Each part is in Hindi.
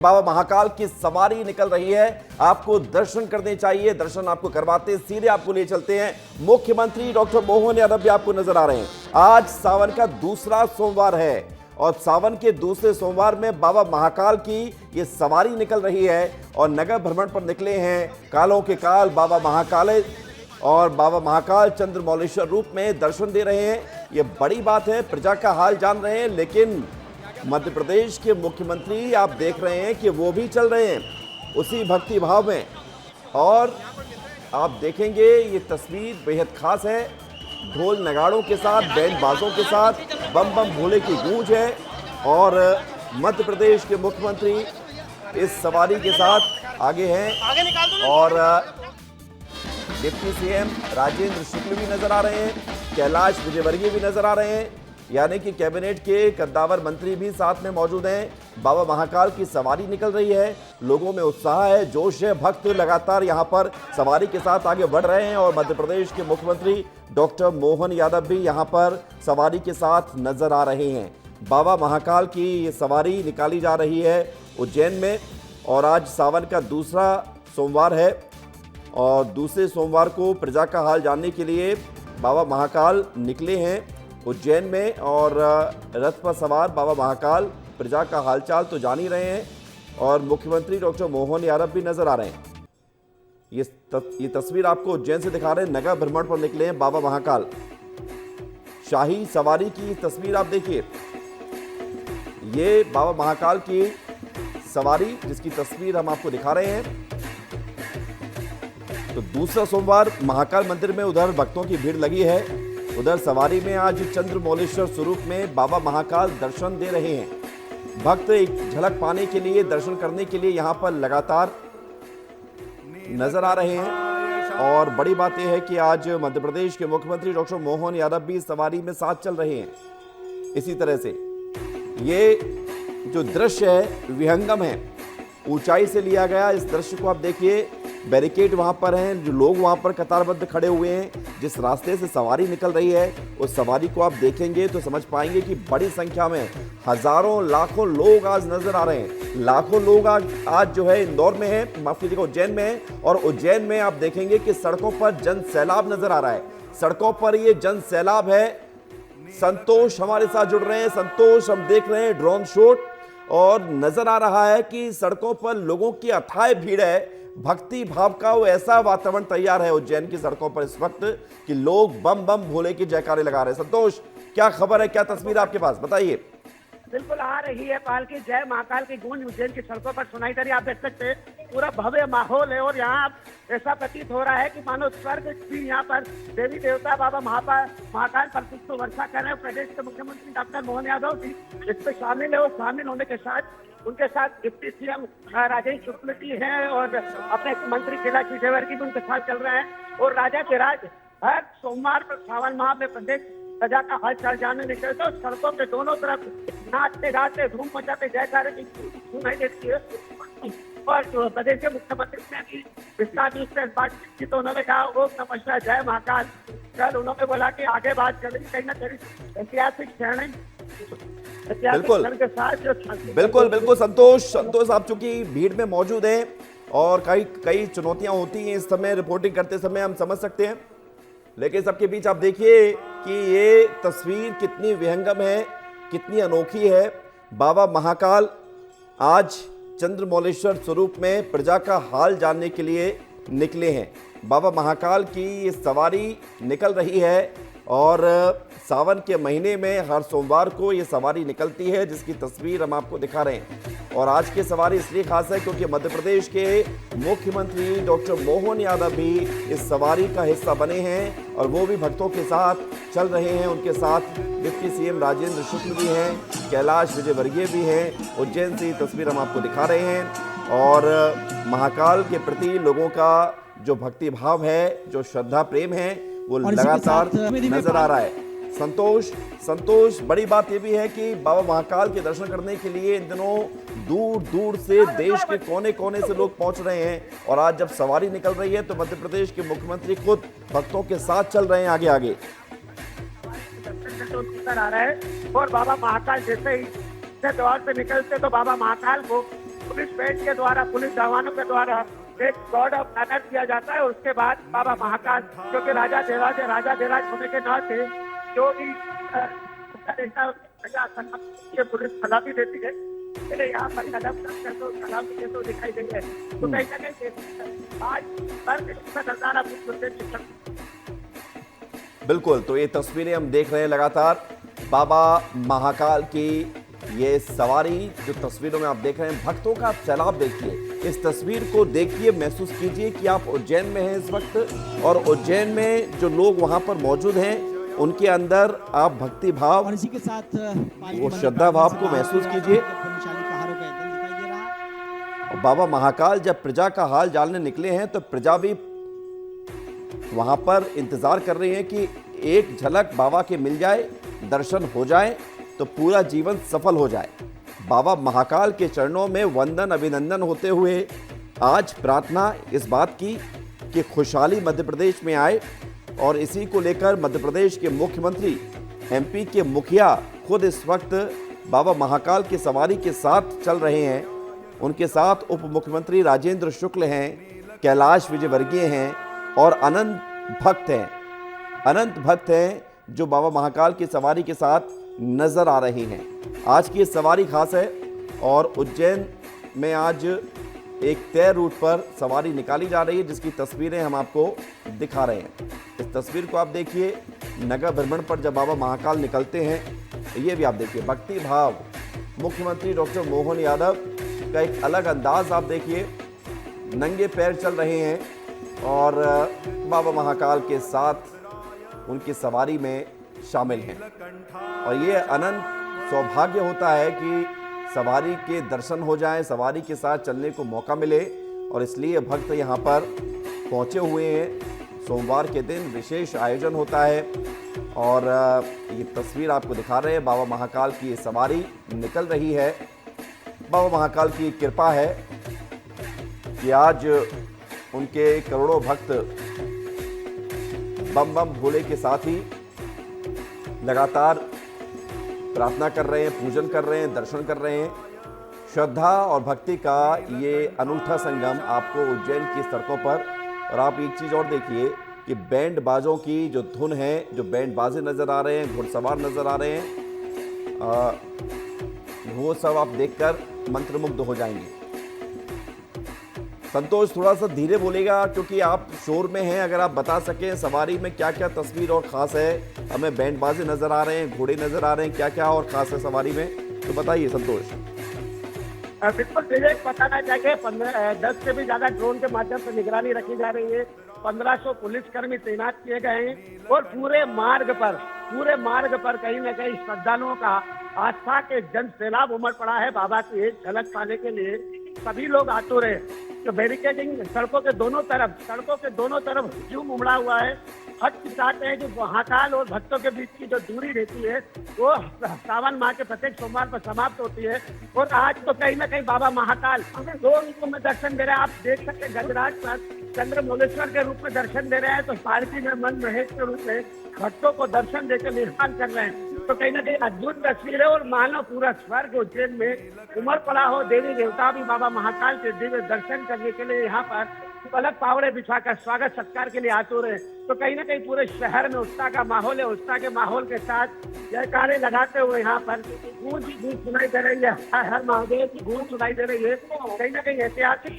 बाबा महाकाल की सवारी निकल रही है। आपको दर्शन करने चाहिए, दर्शन आपको करवाते सीधे आपको ले चलते हैं। मुख्यमंत्री डॉक्टर मोहन यादव भी आपको नजर आ रहे हैं। आज सावन का दूसरा सोमवार है और सावन के दूसरे सोमवार में बाबा महाकाल की ये सवारी निकल रही है और नगर भ्रमण पर निकले हैं कालों के काल बाबा महाकाल और बाबा महाकाल चंद्रमौलेश्वर रूप में दर्शन दे रहे हैं। ये बड़ी बात है, प्रजा का हाल जान रहे हैं। लेकिन मध्य प्रदेश के मुख्यमंत्री आप देख रहे हैं कि वो भी चल रहे हैं उसी भक्ति भाव में और आप देखेंगे ये तस्वीर बेहद खास है। ढोल नगाड़ों के साथ, बैंड बाजों के साथ बम बम भोले की गूंज है और मध्य प्रदेश के मुख्यमंत्री इस सवारी के साथ आगे हैं और डिप्टी सीएम राजेंद्र शुक्ल भी नजर आ रहे हैं, कैलाश विजयवर्गीय भी नजर आ रहे हैं, यानी कि कैबिनेट के कद्दावर मंत्री भी साथ में मौजूद हैं। बाबा महाकाल की सवारी निकल रही है, लोगों में उत्साह है, जोश है, भक्त लगातार यहां पर सवारी के साथ आगे बढ़ रहे हैं और मध्य प्रदेश के मुख्यमंत्री डॉक्टर मोहन यादव भी यहां पर सवारी के साथ नजर आ रहे हैं। बाबा महाकाल की ये सवारी निकाली जा रही है उज्जैन में और आज सावन का दूसरा सोमवार है और दूसरे सोमवार को प्रजा का हाल जानने के लिए बाबा महाकाल निकले हैं उज्जैन में और रथ पर सवार बाबा महाकाल प्रजा का हालचाल तो जान ही रहे हैं और मुख्यमंत्री डॉक्टर मोहन यादव भी नजर आ रहे हैं। ये तस्वीर आपको उज्जैन से दिखा रहे हैं, नगर भ्रमण पर निकले हैं बाबा महाकाल। शाही सवारी की तस्वीर आप देखिए, ये बाबा महाकाल की सवारी जिसकी तस्वीर हम आपको दिखा रहे हैं। तो दूसरा सोमवार महाकाल मंदिर में उधर भक्तों की भीड़ लगी है, उधर सवारी में आज चंद्रमौलेश्वर स्वरूप में बाबा महाकाल दर्शन दे रहे हैं। भक्त एक झलक पाने के लिए, दर्शन करने के लिए यहां पर लगातार नजर आ रहे हैं और बड़ी बात यह है कि आज मध्य प्रदेश के मुख्यमंत्री डॉक्टर मोहन यादव भी सवारी में साथ चल रहे हैं। इसी तरह से ये जो दृश्य है विहंगम है, ऊंचाई से लिया गया। इस दृश्य को आप देखिए, बैरिकेड वहां पर हैं, जो लोग वहां पर कतारबद्ध खड़े हुए हैं। जिस रास्ते से सवारी निकल रही है उस सवारी को आप देखेंगे तो समझ पाएंगे कि बड़ी संख्या में हजारों लाखों लोग आज नजर आ रहे हैं। लाखों लोग आज जो है इंदौर में है, माफ कीजिएगा उज्जैन में है और उज्जैन में आप देखेंगे कि सड़कों पर जन सैलाब नजर आ रहा है। सड़कों पर ये जन सैलाब है। संतोष हमारे साथ जुड़ रहे हैं। संतोष, हम देख रहे हैं ड्रोन शॉट और नजर आ रहा है कि सड़कों पर लोगों की अथाह भीड़ है। भक्ति भाव का वो ऐसा वातावरण तैयार है उज्जैन की सड़कों पर इस वक्त कि लोग बम बम भोले की जयकारे लगा रहे हैं। संतोष, क्या खबर है, क्या तस्वीर आपके पास, बताइए। बिल्कुल आ रही है पाल की जय महाकाल की गूंज उज्जैन की सड़कों पर सुनाई दे रही है। आप देख सकते हैं पूरा भव्य माहौल है और यहाँ ऐसा प्रतीत हो रहा है कि मानो स्वर्ग भी यहाँ पर देवी देवता बाबा महाकाल पर पुष्प वर्षा कर रहे हैं। प्रदेश के मुख्यमंत्री डॉक्टर मोहन यादव जी इसमें शामिल है और शामिल होने के साथ उनके साथ डिप्टी सीएम राजेंद्र शुक्ल जी हैं और अपने मंत्री कैलाश विजयवर्गीय भी उनके साथ चल रहे हैं और राजा के राज हर सोमवार पर सावन माह में प्रदेश प्रजा का हाल चाल जानने निकले तो सड़कों के दोनों तरफ नाचते गाते धूम मचाते जयकारे की सुनाई देती है और प्रदेश के मुख्यमंत्री ने भी विस्तार से बातचीत की तो उन्होंने कहा ओम नमः शिवाय जय महाकाल। कल उन्होंने बोला कि आगे बात करेंगे कहीं ना कहीं ऐतिहासिक क्षण बिल्कुल बिल्कुल संतोष आप चूंकि भीड़ में मौजूद हैं और कई चुनौतियां होती हैं इस समय रिपोर्टिंग करते समय, हम समझ सकते हैं। लेकिन सबके बीच आप देखिए कि ये तस्वीर कितनी विहंगम है, कितनी अनोखी है। बाबा महाकाल आज चंद्रमौलेश्वर स्वरूप में प्रजा का हाल जानने के लिए निकले हैं। बाबा महाकाल की ये सवारी निकल रही है और सावन के महीने में हर सोमवार को ये सवारी निकलती है जिसकी तस्वीर हम आपको दिखा रहे हैं। और आज की सवारी इसलिए खास है क्योंकि मध्य प्रदेश के मुख्यमंत्री डॉक्टर मोहन यादव भी इस सवारी का हिस्सा बने हैं और वो भी भक्तों के साथ चल रहे हैं। उनके साथ डिप्टी सीएम राजेंद्र शुक्ल भी हैं, कैलाश विजयवर्गीय भी हैं। उज्जैन से तस्वीर हम आपको दिखा रहे हैं और महाकाल के प्रति लोगों का जो भक्ति भाव है, जो श्रद्धा प्रेम है, वो लगातार नजर आ रहा है। संतोष बड़ी बात यह भी है कि बाबा महाकाल के दर्शन करने के लिए इन दिनों दूर दूर से देश के कोने कोने से लोग पहुंच रहे हैं और आज जब सवारी निकल रही है तो मध्य प्रदेश के मुख्यमंत्री खुद भक्तों के साथ चल रहे हैं आगे आगे आ रहा है और बाबा महाकाल जैसे ही द्वार से निकलते तो बाबा महाकाल को पुलिस बैंड के द्वारा, पुलिस जवानों के द्वारा एक गॉड ऑफ ऑनर किया जाता है। उसके बाद बाबा महाकाल, जो कि राजा धीराज होने के नाते जो भी ये पुलिस सलामी देती है, यहाँ पर कदम सलामी तो दिखाई देती है। तो कहीं ना कहीं आज नजारा बिल्कुल, तो ये तस्वीरें हम देख रहे हैं लगातार बाबा महाकाल की ये सवारी जो तस्वीरों में आप देख रहे हैं, भक्तों का आप सैलाब देखिए। इस तस्वीर को देखिए, महसूस कीजिए कि आप उज्जैन में हैं इस वक्त, और उज्जैन में जो लोग वहां पर मौजूद हैं उनके अंदर आप भक्ति भाव और इसी के साथ वो श्रद्धा भाव को महसूस कीजिए। और बाबा महाकाल जब प्रजा का हाल जानने निकले हैं तो प्रजा भी वहां पर इंतजार कर रही है कि एक झलक बाबा के मिल जाए, दर्शन हो जाए तो पूरा जीवन सफल हो जाए। बाबा महाकाल के चरणों में वंदन अभिनंदन होते हुए आज प्रार्थना इस बात की कि खुशहाली मध्य प्रदेश में आए, और इसी को लेकर मध्य प्रदेश के मुख्यमंत्री, एमपी के मुखिया खुद इस वक्त बाबा महाकाल की सवारी के साथ चल रहे हैं। उनके साथ उप मुख्यमंत्री राजेंद्र शुक्ल हैं, कैलाश विजयवर्गीय हैं और अनंत भक्त हैं जो बाबा महाकाल की सवारी के साथ नजर आ रही हैं। आज की सवारी खास है और उज्जैन में आज एक तय रूट पर सवारी निकाली जा रही है, जिसकी तस्वीरें हम आपको दिखा रहे हैं। इस तस्वीर को आप देखिए, नगर भ्रमण पर जब बाबा महाकाल निकलते हैं, ये भी आप देखिए भक्ति भाव। मुख्यमंत्री डॉक्टर मोहन यादव का एक अलग अंदाज आप देखिए, नंगे पैर चल रहे हैं और बाबा महाकाल के साथ उनकी सवारी में शामिल हैं। और ये अनंत सौभाग्य होता है कि सवारी के दर्शन हो जाएं, सवारी के साथ चलने को मौका मिले, और इसलिए भक्त यहाँ पर पहुँचे हुए हैं। सोमवार के दिन विशेष आयोजन होता है और ये तस्वीर आपको दिखा रहे हैं। बाबा महाकाल की ये सवारी निकल रही है। बाबा महाकाल की कृपा है कि आज उनके करोड़ों भक्त बम बम भोले के साथ ही लगातार प्रार्थना कर रहे हैं, पूजन कर रहे हैं, दर्शन कर रहे हैं। श्रद्धा और भक्ति का ये अनूठा संगम आपको उज्जैन की सड़कों पर, और आप एक चीज़ और देखिए कि बैंड बाजों की जो धुन है, जो बैंड बाजे नज़र आ रहे हैं, घुड़सवार नज़र आ रहे हैं, वो सब आप देखकर मंत्रमुग्ध हो जाएंगे। संतोष थोड़ा सा धीरे बोलेगा क्योंकि आप शोर में हैं। अगर आप बता सकें सवारी में क्या क्या तस्वीर और ख़ास है, हमें बैंड बाजे नज़र आ रहे हैं, घोड़े नज़र आ रहे हैं, क्या क्या और ख़ास है सवारी में, तो बताइए संतोष। बिल्कुल विवेक, बताना चाहिए 10 से भी ज्यादा ड्रोन के माध्यम से निगरानी रखी जा रही है। 1500 पुलिसकर्मी तैनात किए गए हैं और पूरे मार्ग पर कहीं न कहीं श्रद्धालुओं का आस्था के जन सैलाब उमड़ पड़ा है। बाबा की एक झलक पाने के लिए सभी लोग आतुर हैं। जो बैरिकेडिंग सड़कों के दोनों तरफ हुजूम उमड़ा हुआ है। हट चाहते हैं जो महाकाल और भक्तों के बीच की जो दूरी रहती है वो सावन माह के प्रत्येक सोमवार पर समाप्त होती है। और आज तो कहीं ना कहीं बाबा महाकाल 2 रूपों में दर्शन दे रहे हैं। आप देख सकते हैं गजराज पर चंद्रमौलेश्वर के रूप में दर्शन दे रहे हैं, तो पालकी में मन महेश के रूप में भक्तों को दर्शन देकर निर्माण कर रहे हैं। तो कहीं ना कहीं अद्भुत तस्वीर है और मानव पूरा स्वर्ग उज्जैन में उमड़ पड़ा हो। देवी देवता भी बाबा महाकाल के दिव्य दर्शन करने के लिए यहाँ पर पलक पावड़े बिछाकर स्वागत सत्कार के लिए आतुर है। तो कहीं ना कहीं पूरे शहर में उत्साह का माहौल है। उत्साह के माहौल के साथ जयकारे लगाते हुए यहाँ पर गूंज सुनाई दे रही है। हर महादेव की गूंज सुनाई दे रही है। कहीं ना कहीं ऐतिहासिक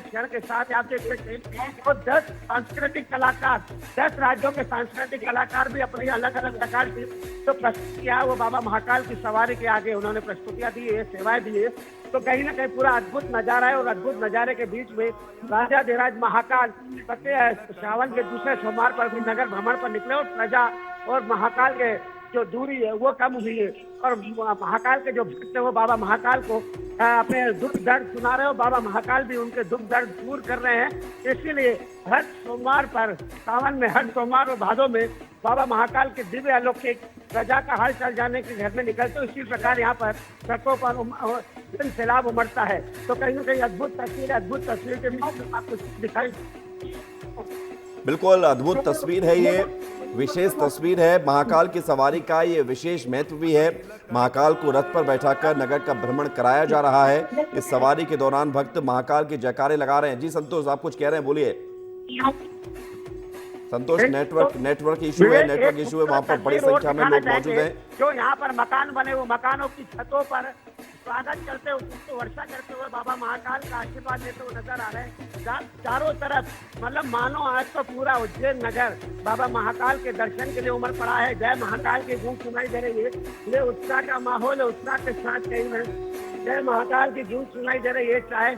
क्षण के साथ आप देख सकते हैं। और 10 सांस्कृतिक कलाकार, 10 राज्यों के सांस्कृतिक कलाकार भी अपनी अलग अलग प्रकार की तो प्रस्तुत किया वो बाबा महाकाल की सवारी के आगे उन्होंने प्रस्तुतियां दी है, सेवाएं दी है। तो कहीं ना कहीं पूरा अद्भुत नजारा है। और अद्भुत नजारे के बीच में राजा धीराज महाकाल सावन के दूसरे सोमवार पर भी नगर भ्रमण पर निकले और प्रजा और महाकाल के जो दूरी है वो कम हुई है। और महाकाल के जो भक्त है वो बाबा महाकाल को अपने दुख दर्द सुना रहे हो। बाबा महाकाल भी उनके दुख दर्द दूर कर रहे हैं। इसीलिए हर सोमवार पर सावन में, हर सोमवार और भादों में बाबा महाकाल के दिव्य अलौकिक प्रजा का हाल चल जाने के घर में निकलते। इसी प्रकार यहाँ पर सड़कों पर सैलाब उमड़ता है। तो कहीं ना कहीं अद्भुत तस्वीर के बीच आपको दिखाई। बिल्कुल अद्भुत तस्वीर है ये। विशेष तस्वीर है महाकाल की सवारी का। ये विशेष महत्व भी है। महाकाल को रथ पर बैठाकर नगर का भ्रमण कराया जा रहा है। इस सवारी के दौरान भक्त महाकाल के जयकारे लगा रहे हैं। जी संतोष, आप कुछ कह रहे हैं, बोलिए। संतोष, नेटवर्क इशू है, वहाँ पर बड़ी संख्या में लोग मौजूद हैं। जो यहाँ पर मकान बने, वो मकानों की छतों पर स्वागत करते हुए, उसको वर्षा करते हुए बाबा महाकाल का आशीर्वाद लेते हुए नजर आ रहे हैं। चारों तरफ मतलब मानो आज तो पूरा उज्जैन नगर बाबा महाकाल के दर्शन के लिए उमड़ पड़ा है। जय महाकाल की गूंज सुनाई दे रही है। ये उत्साह का माहौल है, उत्साह के साथ कहीं में जय महाकाल की गूंज सुनाई दे रही है। चाहे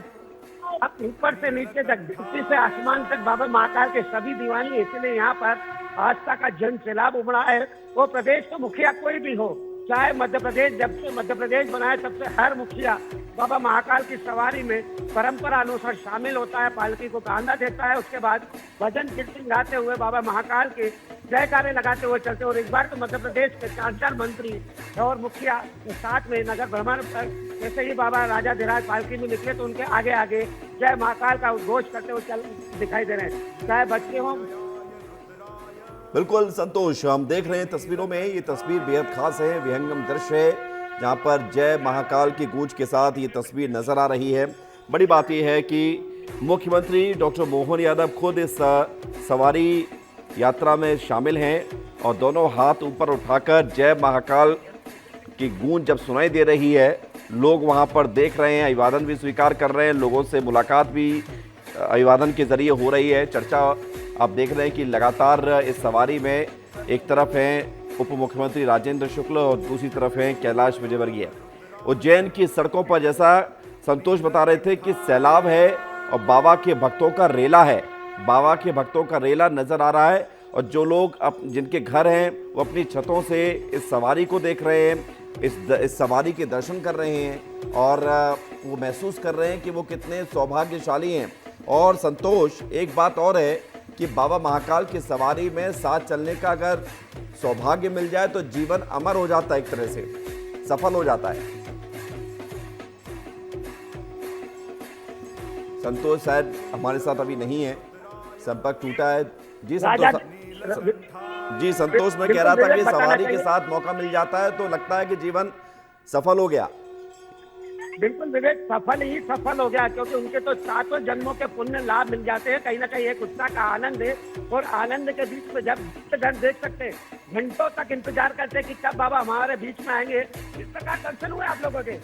अब ऊपर से नीचे तक, धरती से आसमान तक बाबा महाकाल के सभी दीवानी, इसलिए यहाँ पर आस्था का जन सैलाब उमड़ा है। वो प्रदेश का मुखिया कोई भी हो, चाहे मध्य प्रदेश, जब से मध्य प्रदेश बना है तब से हर मुखिया बाबा महाकाल की सवारी में परंपरा अनुसार शामिल होता है, पालकी को कांधा देता है, उसके बाद भजन कीर्तन गाते हुए बाबा महाकाल के जयकारे लगाते हुए चलते। और इस बार तो मध्य प्रदेश के 4 मंत्री और मुखिया के साथ में नगर भ्रमण पर जैसे ही बाबा राजाधिराज पालकी में निकले तो उनके आगे आगे जय महाकाल का उद्घोष करते हुए चल दिखाई दे रहे हैं, चाहे बच्चे हों। बिल्कुल संतोष, हम देख रहे हैं तस्वीरों में, ये तस्वीर बेहद खास है, विहंगम दृश्य है, जहां पर जय महाकाल की गूंज के साथ ये तस्वीर नजर आ रही है। बड़ी बात यह है कि मुख्यमंत्री डॉक्टर मोहन यादव खुद इस सवारी यात्रा में शामिल हैं और दोनों हाथ ऊपर उठाकर जय महाकाल की गूंज जब सुनाई दे रही है, लोग वहां पर देख रहे हैं, अभिवादन भी स्वीकार कर रहे हैं, लोगों से मुलाकात भी अभिवादन के जरिए हो रही है। चर्चा आप देख रहे हैं कि लगातार इस सवारी में एक तरफ हैं उप मुख्यमंत्री राजेंद्र शुक्ल और दूसरी तरफ हैं कैलाश विजयवर्गीय। उज्जैन की सड़कों पर, जैसा संतोष बता रहे थे, कि सैलाब है और बाबा के भक्तों का रेला है, बाबा के भक्तों का रेला नजर आ रहा है। और जो लोग जिनके घर हैं वो अपनी छतों से इस सवारी को देख रहे हैं, इस सवारी के दर्शन कर रहे हैं और वो महसूस कर रहे हैं कि वो कितने सौभाग्यशाली हैं। और संतोष, एक बात और है कि बाबा महाकाल की सवारी में साथ चलने का अगर सौभाग्य मिल जाए तो जीवन अमर हो जाता है, एक तरह से सफल हो जाता है। संतोष शायद हमारे साथ अभी नहीं है, संपर्क टूटा है। जी संतोष, मैं कह रहा था कि सवारी के साथ मौका मिल जाता है तो लगता है कि जीवन सफल हो गया। बिल्कुल विवेक, सफल ही सफल हो गया, क्योंकि उनके तो 7 जन्मों के पुण्य लाभ मिल जाते हैं। कहीं ना कहीं एक उत्साह का आनंद है और आनंद के बीच में जब घर देख सकते हैं, घंटों तक इंतजार करते हैं कि कब बाबा हमारे बीच में आएंगे। इस प्रकार दर्शन हुए आप लोगों के।